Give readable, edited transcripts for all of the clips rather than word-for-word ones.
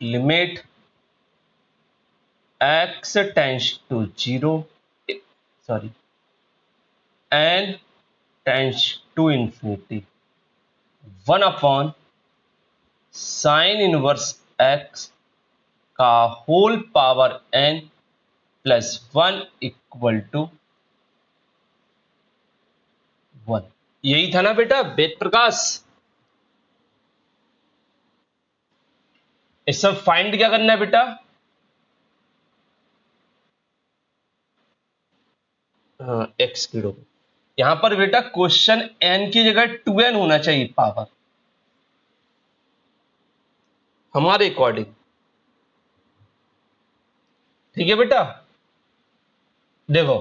Limit x tends to 0 sorry n tends to infinity 1 upon sine inverse x का whole power n plus 1 equal to 1। यही था ना बेटा वेद प्रकाश। इस सब फाइंड क्या करना है बेटा? X kilo. यहां पर बेटा क्वेश्चन n की जगह 2n होना चाहिए पावर हमारे अकॉर्डिंग। ठीक है बेटा, देखो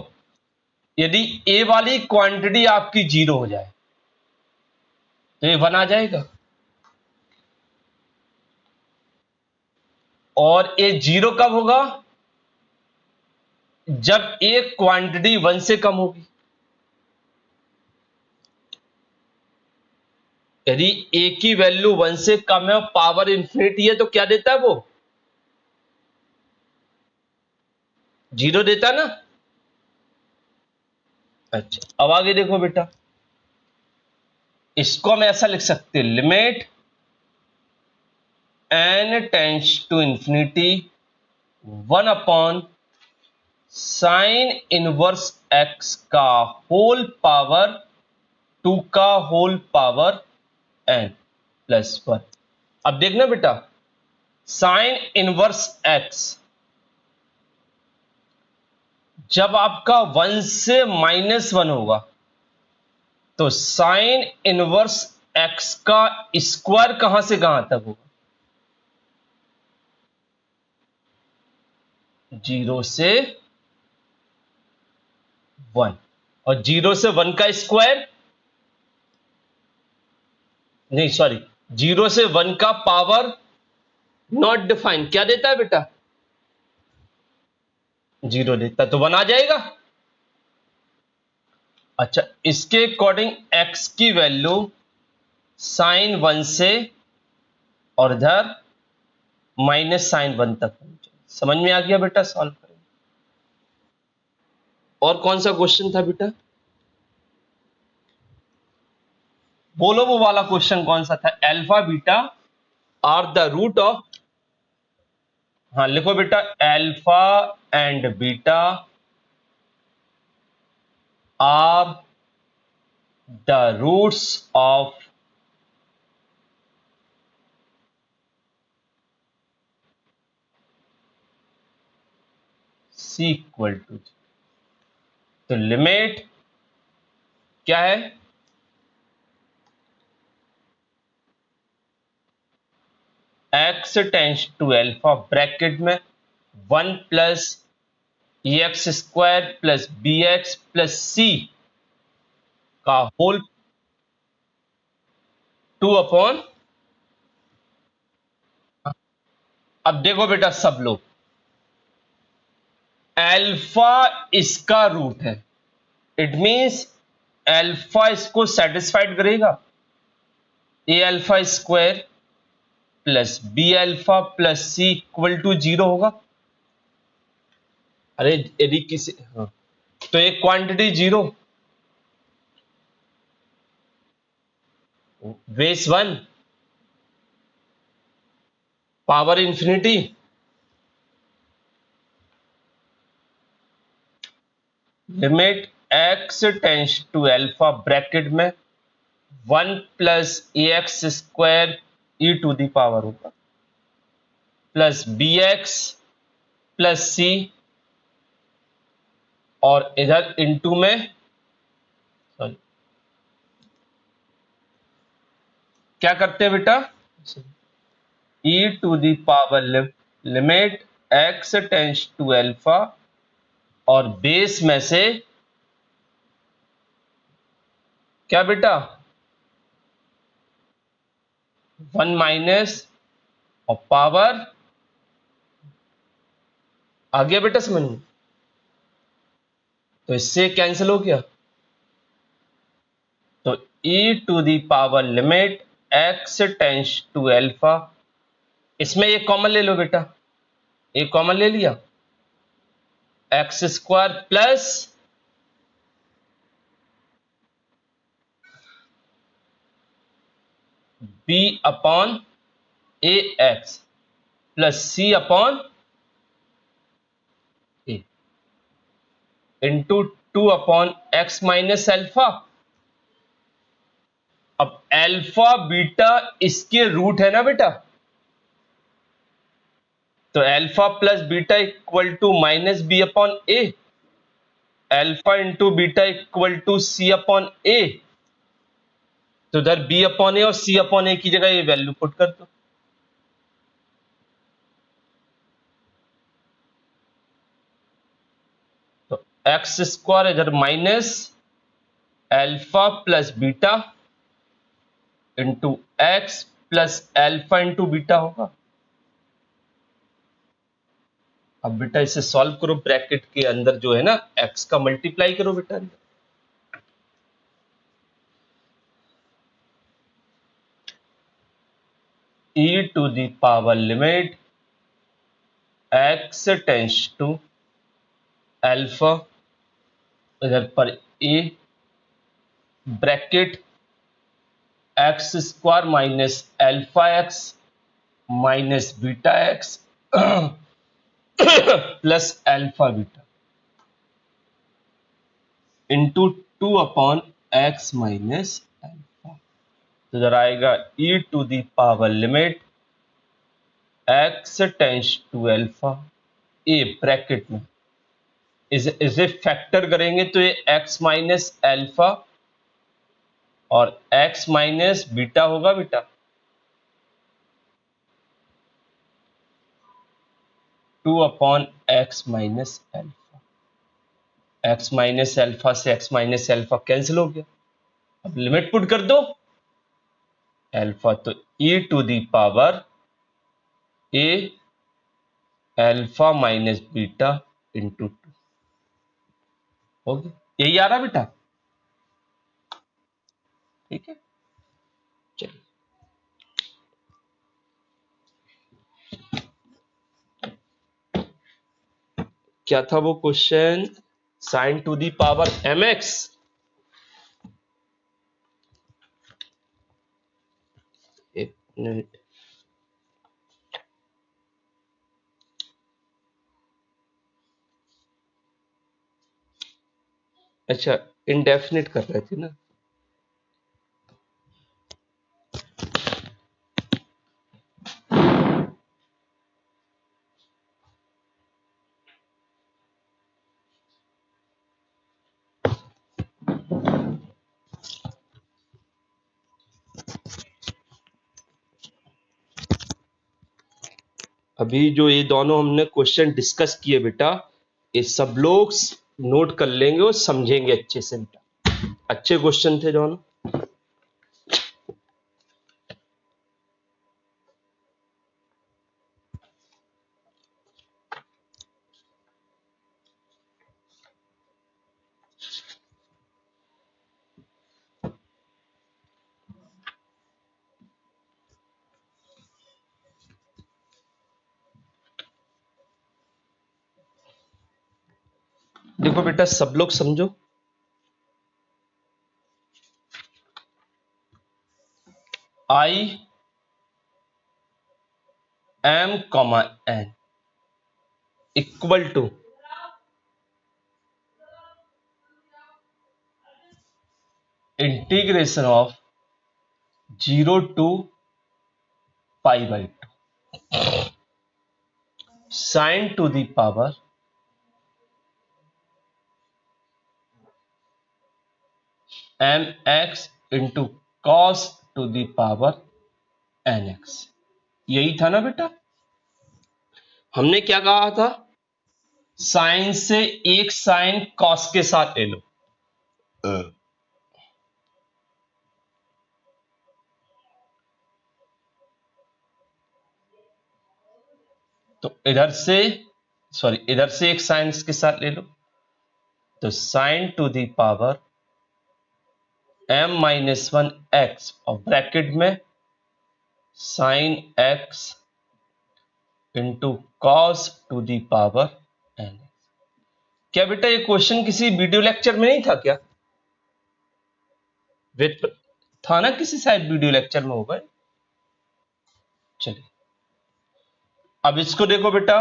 यदि a वाली क्वांटिटी आपकी 0 हो जाए तो ये 1 आ जाएगा, और ये 0 कब होगा? जब एक क्वांटिटी 1 से कम होगी। यदि a की वैल्यू 1 से कम है और पावर इंफिनिटी है तो क्या देता है वो? 0 देता ना। अच्छा, अब आगे देखो बेटा, इसको हम ऐसा लिख सकते हैं, limit n tends to infinity 1 upon sine inverse x का होल पावर 2 का होल पावर n प्लस 1। अब देखना बेटा, साइन इनवर्स x जब आपका 1 से -1 होगा तो साइन इनवर्स x का स्क्वायर कहां से कहां तक होगा? 0 से 1, और 0 से 1 का स्क्वायर, नहीं सॉरी, 0 से 1 का पावर नॉट डिफाइन क्या देता है बेटा? 0 देता है, तो 1 आ जाएगा। अच्छा, इसके अकॉर्डिंग x की वैल्यू साइन 1 से और इधर माइनस साइन 1 तक होनी चाहिए। समझ में आ गया बेटा? सॉल्व करेंगे। और कौन सा क्वेश्चन था बेटा? बोलो वो वाला क्वेश्चन कौन सा था? Alpha beta are the root of, हाँ लिखो बेटा, alpha and beta are the roots of c equal to. तो लिमिट क्या है? x tends to alpha bracket में 1 plus x square plus b x plus c का होल 2 अपॉन। अब देखो बेटा सब लोग, अल्फा इसका रूट है, इट मींस अल्फा इसको सेटिस्फाइड करेगा। A alpha square plus b alpha plus c equal to 0 होगा। अरे यदि किसी, हाँ, तो एक quantity 0, base 1, power infinity, limit x tends to alpha bracket में 1 plus a x square e to the power होगा plus b x plus c, और इधर इनटू में, सॉरी क्या करते हैं बेटा, e to the power limit x tends to alpha, और बेस में से क्या बेटा 1 माइनस, और पावर आ गया बेटा समझ में? तो इससे कैंसिल हो गया, तो e to the power limit x tends to alpha इसमें एक कॉमन ले लो बेटा, एक कॉमन ले लिया, x square plus b upon a x plus c upon a into 2 upon x minus alpha. अब एल्फा बीटा इसके रूट है ना बेटा, तो alpha plus beta equal to minus b upon a, alpha into beta equal to c upon a. तो उधर B upon ए और सी upon ए की जगह ये वैल्यू पुट कर दो। तो एक्स स्क्वायर इधर minus alpha plus beta into x plus alpha into beta होगा। अब बेटा इसे सॉल्व करो, ब्रैकेट के अंदर जो है ना एक्स का मल्टीप्लाई करो बेटा अंदर। e to the power limit x tends to alpha, इधर पर a bracket x square minus alpha x minus beta x plus alpha beta into 2 upon x minus alpha. तो इधर आएगा e to the power limit x tends to alpha, a bracket में इसे factor करेंगे तो ये एक्स माइनस एल्फा और x minus beta होगा बेटा, 2 upon x minus alpha. X minus alpha से एक्स माइनस एल्फा कैंसिल हो गया। अब लिमिट पुट कर दो एल्फा, तो e to the power a alpha minus beta into 2 हो गया। यही आ रहा बेटा, ठीक है। चलिए क्या था वो question, sine to the power m x. एक मिनट, अच्छा इंडेफिनिट कर रहे थे ना। अभी जो ये दोनों हमने क्वेश्चन डिस्कस किए बेटा, ये सब लोग नोट कर लेंगे और समझेंगे अच्छे से बेटा, अच्छे क्वेश्चन थे दोनों। देखो बेटा सब लोग समझो, I m comma n equal to integration of 0 to pi by 2 sine to the power m x into cos to the power n x. यही था ना बेटा, हमने क्या कहा था, साइन से एक साइन कॉस के साथ ले लो। तो इधर से इधर से एक साइन इसके साथ ले लो, तो sine to the power m minus 1 x और ब्रैकेट में sine x into cos to the power n. क्या बेटा ये क्वेश्चन किसी वीडियो लेक्चर में नहीं था क्या? विद था ना, किसी शायद वीडियो लेक्चर में होगा। चलिए अब इसको देखो बेटा,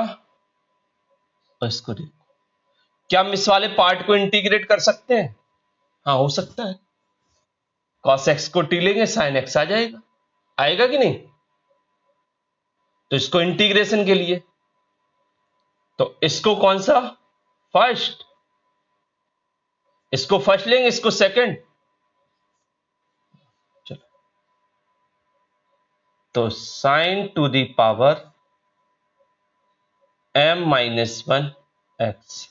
और इसको देखो, क्या हम इस वाले पार्ट को इंटीग्रेट कर सकते हैं? हाँ हो सकता है। कॉस एक्स को टी लेंगे, साइन एक्स आ जाएगा, आएगा कि नहीं? तो इसको इंटीग्रेशन के लिए, तो इसको कौन सा फर्स्ट, इसको फर्स्ट लेंगे, इसको सेकंड। चलो तो sine to the power m minus one x,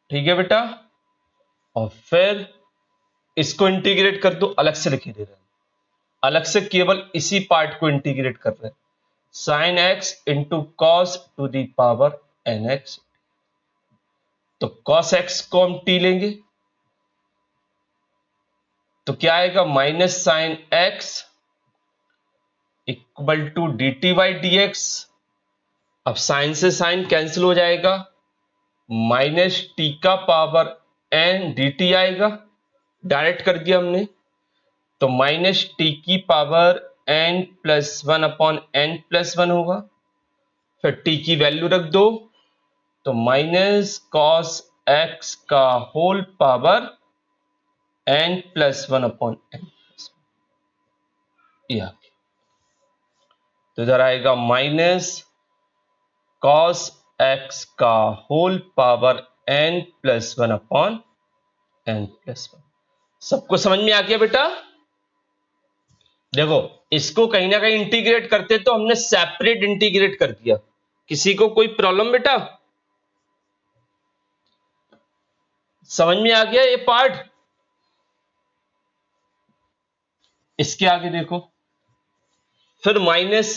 ठीक है बेटा। और फिर इसको इंटीग्रेट कर दो, अलग से लिखे दे रहे हैं, अलग से केवल इसी पार्ट को इंटीग्रेट कर रहे हैं, sine x into cos to the power n x. तो कॉस एक्स को हम टी लेंगे, तो क्या आएगा, minus sine x equal to d t by d x. अब साइन से साइन कैंसिल हो जाएगा, माइनस टी का पावर एन डी टी आएगा, डायरेक्ट कर दिया हमने। तो माइनस टी की power n plus one upon n plus one होगा, फिर टी की वैल्यू रख दो, तो माइनस कॉस एक्स का whole power n plus one upon n, या तो इधर आएगा माइनस कॉस एक्स का whole power n plus one upon n plus one. सबको समझ में आ गया बेटा? देखो इसको कहीं ना कहीं इंटीग्रेट करते तो हमने सेपरेट इंटीग्रेट कर दिया। किसी को कोई प्रॉब्लम बेटा? समझ में आ गया ये पार्ट? इसके आगे देखो, फिर माइनस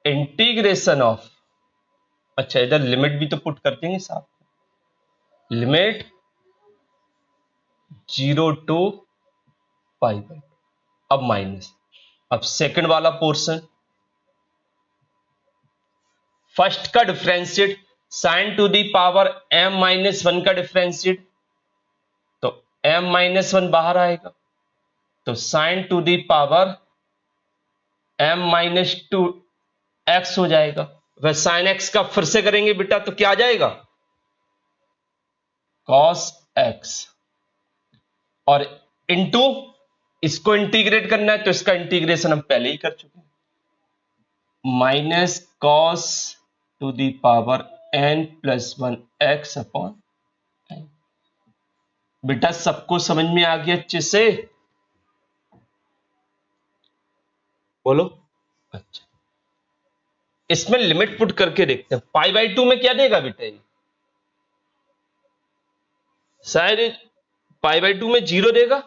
इंटीग्रेशन ऑफ, अच्छा इधर लिमिट भी तो पुट कर देंगे साहब, लिमिट 0 टू पाई बाई, अब माइनस, अब सेकंड वाला पोर्शन, फर्स्ट का differentiate sine to the power m minus one का डिफरेंशिएट, तो m माइनस वन बाहर आएगा, तो sine to the power m minus two x हो जाएगा। वह साइन एक्स का फिर से करेंगे बेटा, तो क्या आ जाएगा, कॉस एक्स, और इनटू इसको इंटीग्रेट करना है तो इसका इंटीग्रेशन हम पहले ही कर चुके हैं, minus cos to the power n plus one x upon n. बेटा सबको समझ में आ गया अच्छे से? बोलो। अच्छा इसमें लिमिट पुट करके देखते हैं, पाई बाई टू में क्या देगा बेटा ये, शायद पाई बाई टू में जीरो देगा।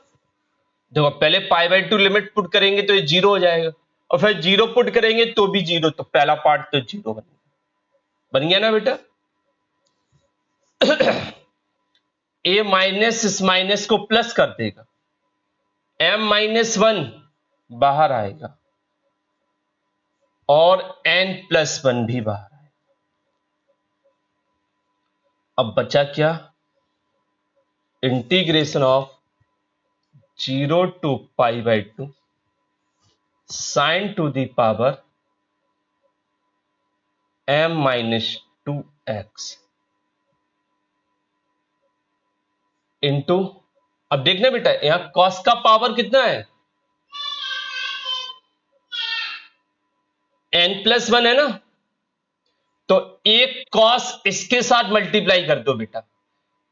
देखो पहले पाई बाई टू लिमिट पुट करेंगे तो ये जीरो हो जाएगा, और फिर जीरो पुट करेंगे तो भी जीरो, तो पहला पार्ट तो जीरो बन गया ना बेटा। ए माइनस इस माइनस को प्लस कर देगा, m माइनस वन बाहर आएगा, और n प्लस वन भी बाहर आएगा। अब बचा क्या, integration of 0 to pi by two sine to the power m minus two x into, अब देखना बेटा यहां कॉस का पावर कितना है, n प्लस वन है ना, तो एक कॉस इसके साथ मल्टीप्लाई कर दो बेटा।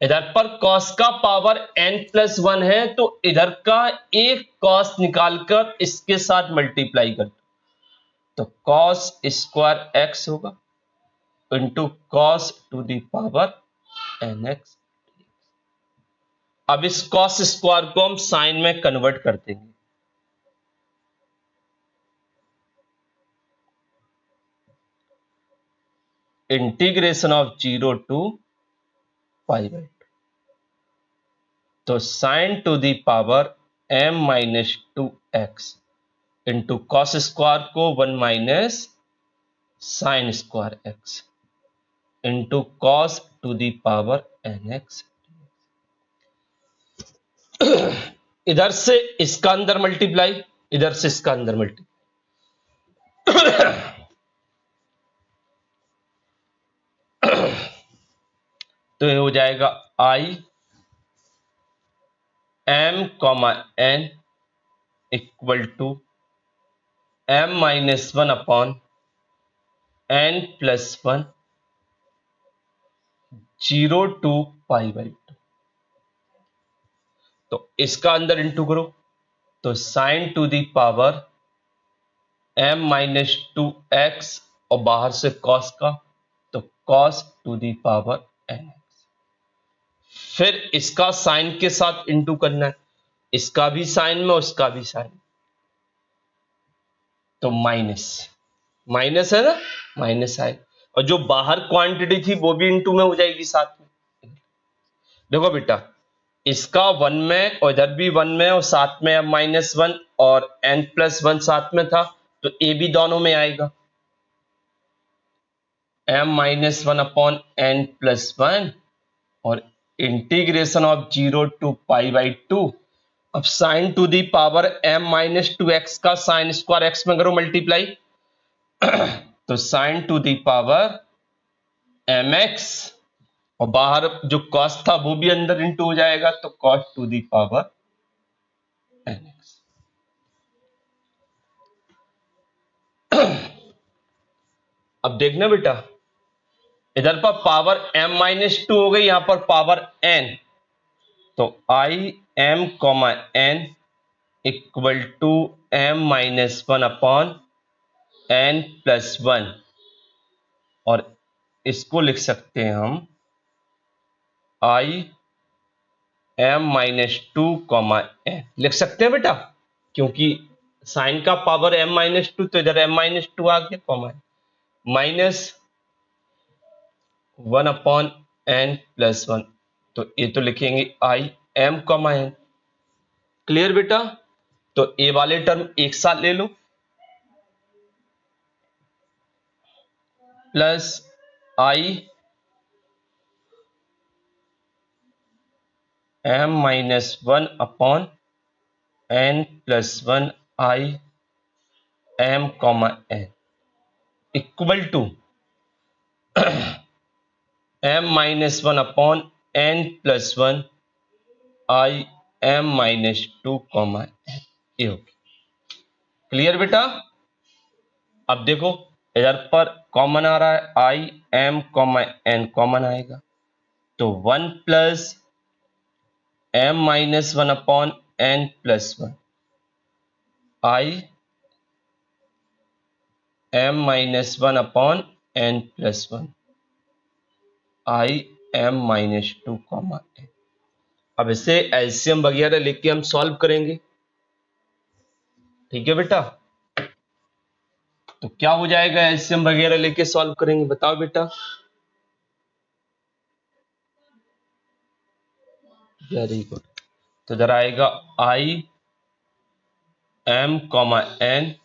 इधर पर कॉस का पावर n प्लस वन है, तो इधर का एक कॉस निकालकर इसके साथ मल्टीप्लाई कर दो, तो कॉस स्क्वायर एक्स होगा into cos to the power n x. अब इस कॉस स्क्वायर को हम साइन में कन्वर्ट कर देंगे, integration of 0 to pi by two, तो sine to the power m minus two x into cos square को 1 minus sine square x into cos to the power n x. इधर से इसका अंदर मल्टीप्लाई, इधर से इसका अंदर मल्टीप्लाई, तो ये हो जाएगा I m comma n equal to m minus 1 upon n plus 1 0 to pi by 2। तो इसका अंदर इंटू करो तो sine to the power m minus 2x और बाहर से कॉस का तो cos to the power n x. फिर इसका साइन के साथ इंटू करना है, इसका भी साइन में और इसका भी साइन, तो माइनस माइनस है ना, माइनस आए और जो बाहर क्वांटिटी थी वो भी इंटू में हो जाएगी साथ में। देखो बेटा इसका 1 में और इधर भी 1 में और साथ में अब -1 और n प्लस 1 साथ में था तो a भी दोनों में आएगा m-1 अपॉन n प्लस 1 और integration of 0 to pi by 2। अब sign to the power m-2x का साइन स्क्वायर x में करो मल्टीप्लाई तो sine to the power mx और बाहर जो कॉस था वो भी अंदर इंटू हो जाएगा तो cos to the power nx। अब देखना बेटा इधर पर पावर m-2 हो गई, यहां पर पावर n, तो I m comma n equal to m-1 upon n plus 1 और इसको लिख सकते हैं हम आई m-2 कॉमा n लिख सकते हैं बेटा, क्योंकि साइन का पावर m-2 तो इधर m-2 आ गया कॉमा -1 अपॉन n प्लस 1, तो ये तो लिखेंगे I m comma n. Clear बेटा, तो ए वाले टर्म एक साथ ले लो plus I m-1 upon n plus 1 I m comma n equal to m-1 upon n plus 1 I m-2 comma n. ये हो गया। क्लियर बेटा, अब देखो इधर पर कॉमन आ रहा है I m comma n common आएगा तो 1 plus m-1 upon n plus 1 I m-1 upon n plus 1 I m-2 comma n। अब इसे एलसीएम वगैरह लेके हम सॉल्व करेंगे, ठीक है बेटा। तो क्या हो जाएगा एलसीएम वगैरह लेके सॉल्व करेंगे, बताओ बेटा। वेरी गुड, तो इधर आएगा आई एम कॉमा एन,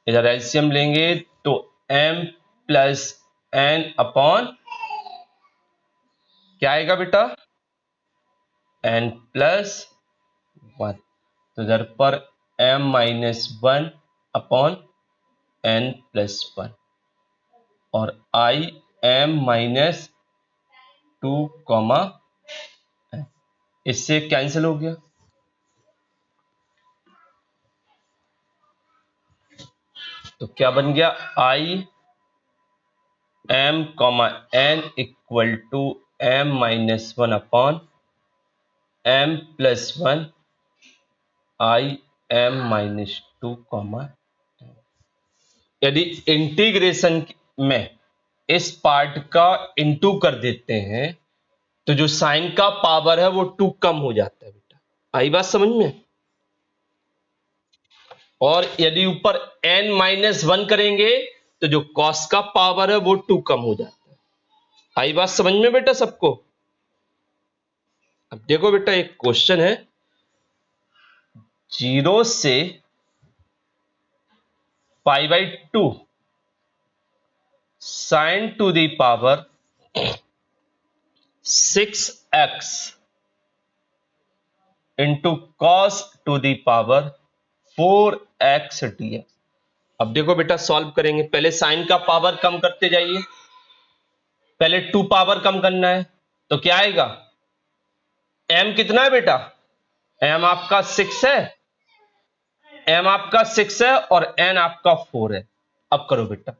इधर एलसीएम लेंगे तो m प्लस n अपॉन क्या आएगा बेटा n प्लस 1, तो इधर पर m-1 अपॉन n प्लस 1 और आई m-2 कॉमा n, इससे कैंसिल हो गया तो क्या बन गया I m comma n equal to m-1 upon m plus 1 I m-2 comma. यदि इंटीग्रेशन में इस पार्ट का इंटू कर देते हैं तो जो साइन का पावर है वो 2 कम हो जाता है बेटा, आई बात समझ में। और यदि ऊपर n-1 करेंगे तो जो कॉस का पावर है वो 2 कम हो जाता है, आई बात समझ में बेटा सबको। अब देखो बेटा एक क्वेश्चन है 0 से पाई by 2 sine to the power 6x into cos to the power 4x dx। अब देखो बेटा सॉल्व करेंगे, पहले साइन का पावर कम करते जाइए, पहले 2 पावर कम करना है, तो क्या आएगा, m कितना है बेटा, m आपका 6 है, m आपका 6 है और n आपका 4 है। अब करो बेटा,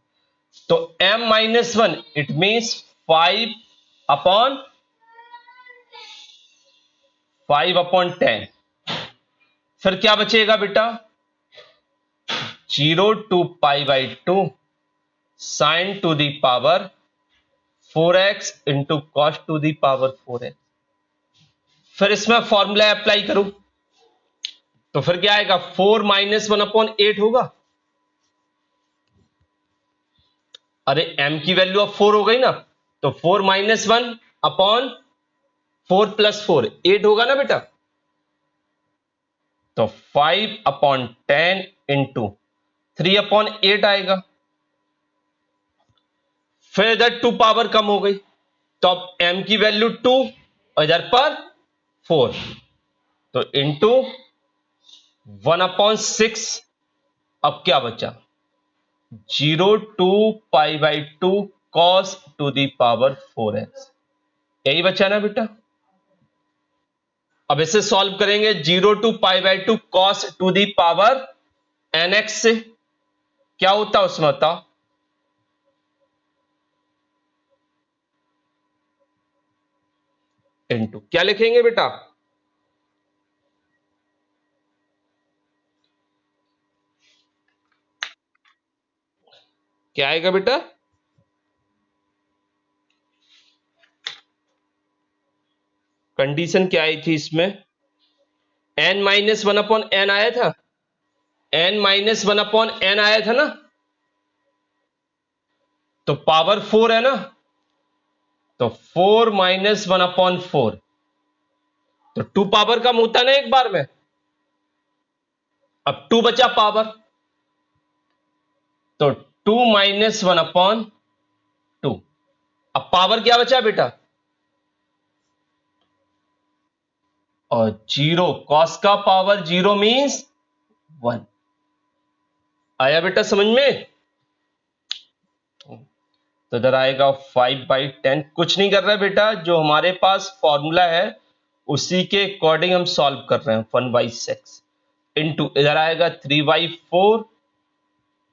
तो m माइनस 1 इट मीन्स 5/10। फिर क्या बचेगा बेटा, 0 to π/2 sine to the power 4x into cos to the power 4x। फिर इसमें फॉर्मूला अप्लाई करूं, तो फिर क्या आएगा, 4 - 1/8 होगा। अरे m की वैल्यू अब 4 हो गई ना, तो 4 - 1/4 + 4 8 होगा ना बेटा। तो 5/10 इंटू 3/8 आएगा। फिर इधर 2 पावर कम हो गई, तो अब m की वैल्यू 2 और इधर पर 4, तो इंटू 1/6। अब क्या बचा, 0 to π/2 cos to the power 4x, यही बचा ना बेटा। अब इसे सॉल्व करेंगे 0 to π/2 cos to the power nx से, क्या होता है उसमें बताओ, इंटू क्या लिखेंगे बेटा, क्या आएगा बेटा, कंडीशन क्या आई थी इसमें, n-1/n आया था, n-1/n आया था ना, तो पावर 4 है ना, तो 4 - 1/4, तो 2 पावर कम होता ना एक बार में। अब 2 बचा पावर, तो 2 - 1/2। अब पावर क्या बचा बेटा, और 0 cos का पावर 0 मीन्स 1। आया बेटा समझ में, तो इधर आएगा 5/10। कुछ नहीं कर रहा है बेटा, जो हमारे पास फॉर्मूला है उसी के अकॉर्डिंग हम सॉल्व कर रहे हैं। 1/6 इंटू इधर आएगा 3/4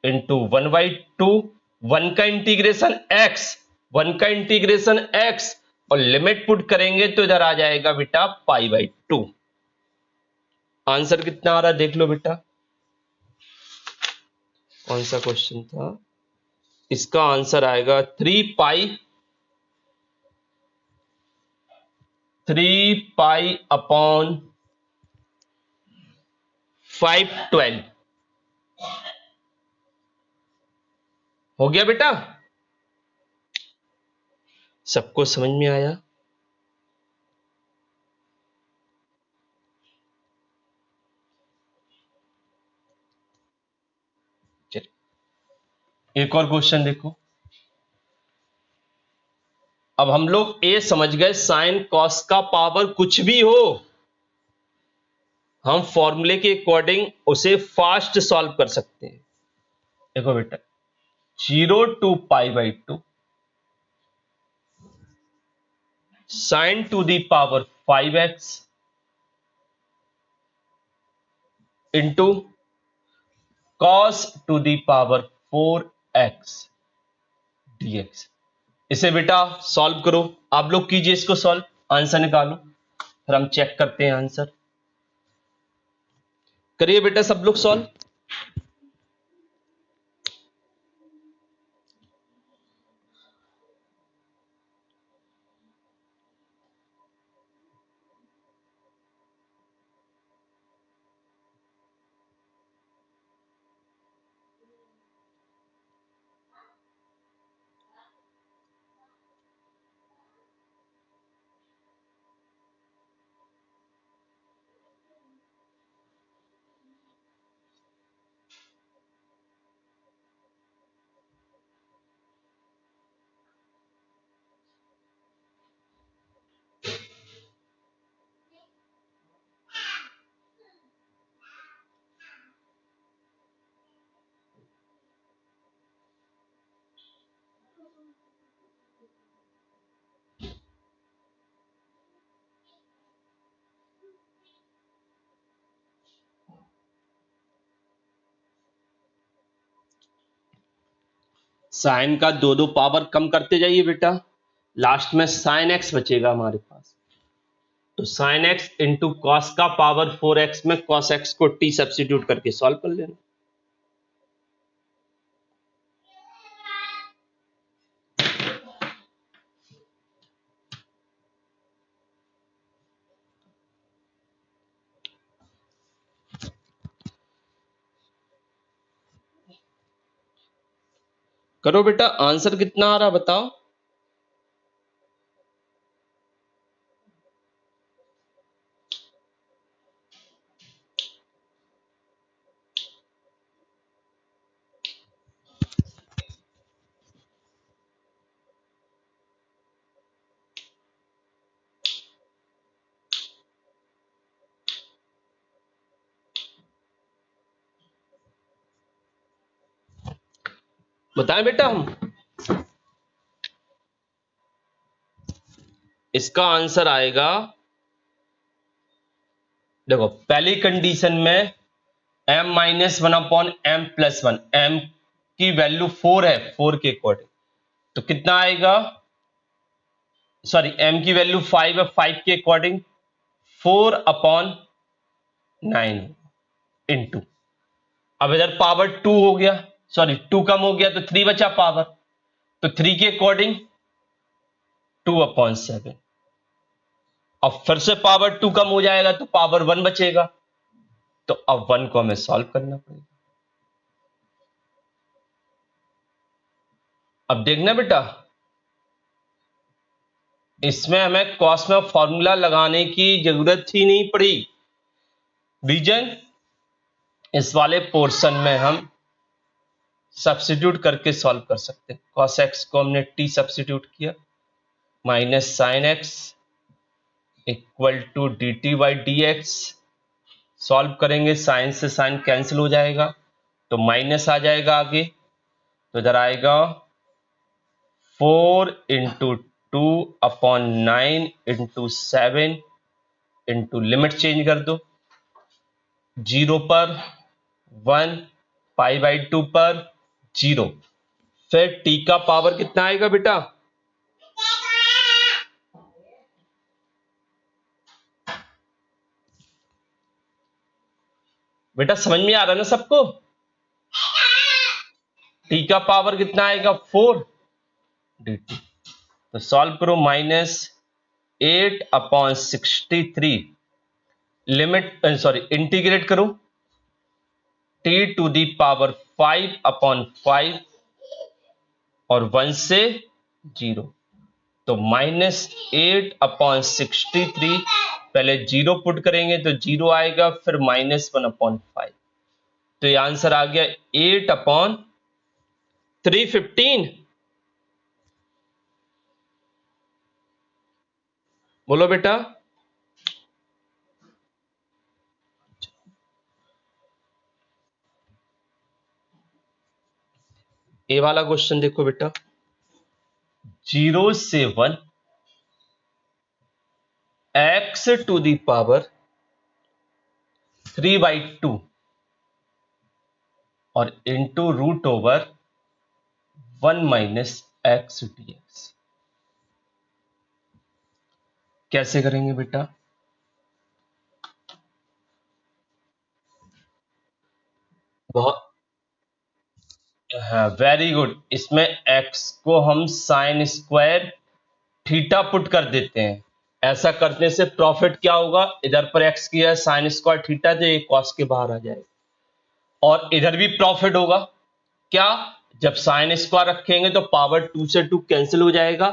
इंटू 1/2, 1 का इंटीग्रेशन x, 1 का इंटीग्रेशन x, और लिमिट पुट करेंगे तो इधर आ जाएगा बेटा π/2। आंसर कितना आ रहा है देख लो बेटा, कौन सा क्वेश्चन था, इसका आंसर आएगा 3π/512। हो गया बेटा, सबको समझ में आया। चलिए एक और क्वेश्चन देखो। अब हम लोग ये समझ गए साइन कॉस का पावर कुछ भी हो, हम फॉर्मूले के अकॉर्डिंग उसे फास्ट सॉल्व कर सकते हैं। देखो बेटा, 0 to π/2 sine to the power 5x into cos to the power 4x dx। इसे बेटा सॉल्व करो, आप लोग कीजिए इसको सॉल्व, आंसर निकालो, फिर हम चेक करते हैं आंसर। करिए बेटा सब लोग सॉल्व। साइन का दो दो पावर कम करते जाइए बेटा, लास्ट में साइन एक्स बचेगा हमारे पास। तो साइन एक्स इंटू कॉस का पावर 4x में कॉस एक्स को t सब्स्टिट्यूट करके सॉल्व कर लेना। करो बेटा, आंसर कितना आ रहा बताओ। बताएं बेटा हम, इसका आंसर आएगा, देखो पहली कंडीशन में m minus one upon m plus one, m की वैल्यू 4 है, 4 के अकॉर्डिंग, तो कितना आएगा, सॉरी m की वैल्यू 5 है, 5 के अकॉर्डिंग 4 अपॉन 9 इंटू, अब इधर पावर 2 हो गया, सॉरी 2 कम हो गया तो 3 बचा पावर, तो 3 के अकॉर्डिंग 2 अपॉन 7, अब फिर से पावर 2 कम हो जाएगा तो पावर 1 बचेगा, तो अब 1 को हमें सॉल्व करना पड़ेगा। अब देखना बेटा, इसमें हमें कॉस में फॉर्मूला लगाने की जरूरत ही नहीं पड़ी, रीजन इस वाले पोर्शन में हम सब्स्टिट्यूट करके सॉल्व कर सकते हैं। कॉस एक्स को हमने टी सब्स्टिट्यूट किया, minus sine x equal to d t by d x, solve करेंगे साइन से साइन कैंसिल हो जाएगा, तो माइनस आ जाएगा आगे, तो इधर आएगा 4 into 2 upon 9 into 7 into limit change कर दो, 0 पर 1, पाई बाई 2 पर 0, फिर t का पावर कितना आएगा बेटा, बेटा समझ में आ रहा है ना सबको, t का पावर कितना आएगा 4 dt, तो सॉल्व करो, minus 8 upon 63, limit sorry integrate करो, t to the power 5 upon 5 और 1 से 0, तो माइनस 8 अपॉन 63, पहले 0 पुट करेंगे तो 0 आएगा, फिर माइनस 1 अपॉन 5, तो ये आंसर आ गया 8 अपॉन 315। बोलो बेटा, ए वाला क्वेश्चन देखो बेटा, 0 से 1 एक्स टू दी पावर 3/2 और into root over 1 minus x dx, कैसे करेंगे बेटा, बहुत, हाँ वेरी गुड, इसमें x को हम साइन स्क्वायर थीटा पुट कर देते हैं, ऐसा करने से प्रॉफिट क्या होगा, इधर पर x किया है साइन स्क्वायर थीटा, तो ये कॉस के बाहर आ जाएगा, और इधर भी प्रॉफिट होगा, क्या, जब साइन स्क्वायर रखेंगे तो पावर 2 से 2 कैंसिल हो जाएगा,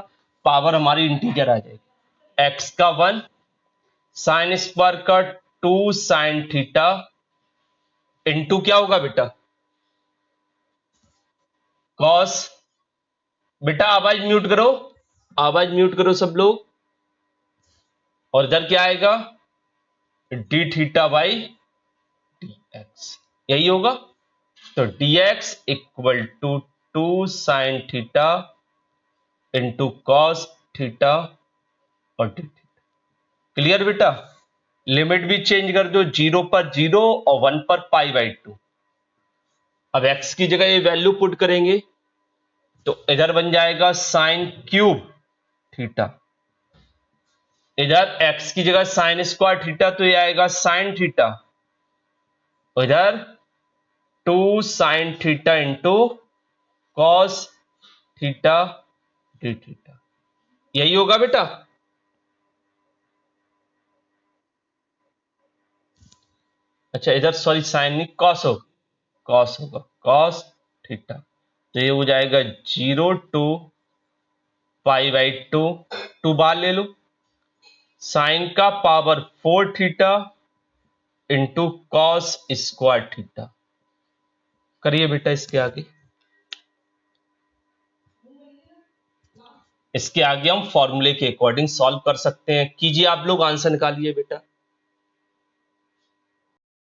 पावर हमारी इंटीजर आ जाएगी, x का 1 साइन स्क्वायर का 2 साइन थीटा इंटू क्या होगा बेटा, कॉस, बेटा आवाज म्यूट करो, आवाज म्यूट करो सब लोग, और इधर क्या आएगा, d theta by d x, यही होगा, तो dx equal to 2 sine theta into cos theta और डी थीटा, क्लियर बेटा, लिमिट भी चेंज कर दो, 0 पर 0 और 1 पर पाई बाई 2, अब x की जगह ये वैल्यू पुट करेंगे, तो इधर बन जाएगा साइन क्यूब थीटा, इधर x की जगह साइन स्क्वायर थीटा तो ये आएगा साइन थीटा, इधर 2 sine theta into cos theta D theta, यही होगा बेटा। अच्छा इधर सॉरी साइन नहीं कॉस होगा, कॉस होगा, कॉस थीटा, तो ये हो जाएगा 0 to π/2, 2 बार ले लो, साइन का power 4 theta into cos square theta. करिए बेटा इसके आगे, इसके आगे हम फॉर्मूले के अकॉर्डिंग सॉल्व कर सकते हैं। कीजिए आप लोग, आंसर निकालिए बेटा।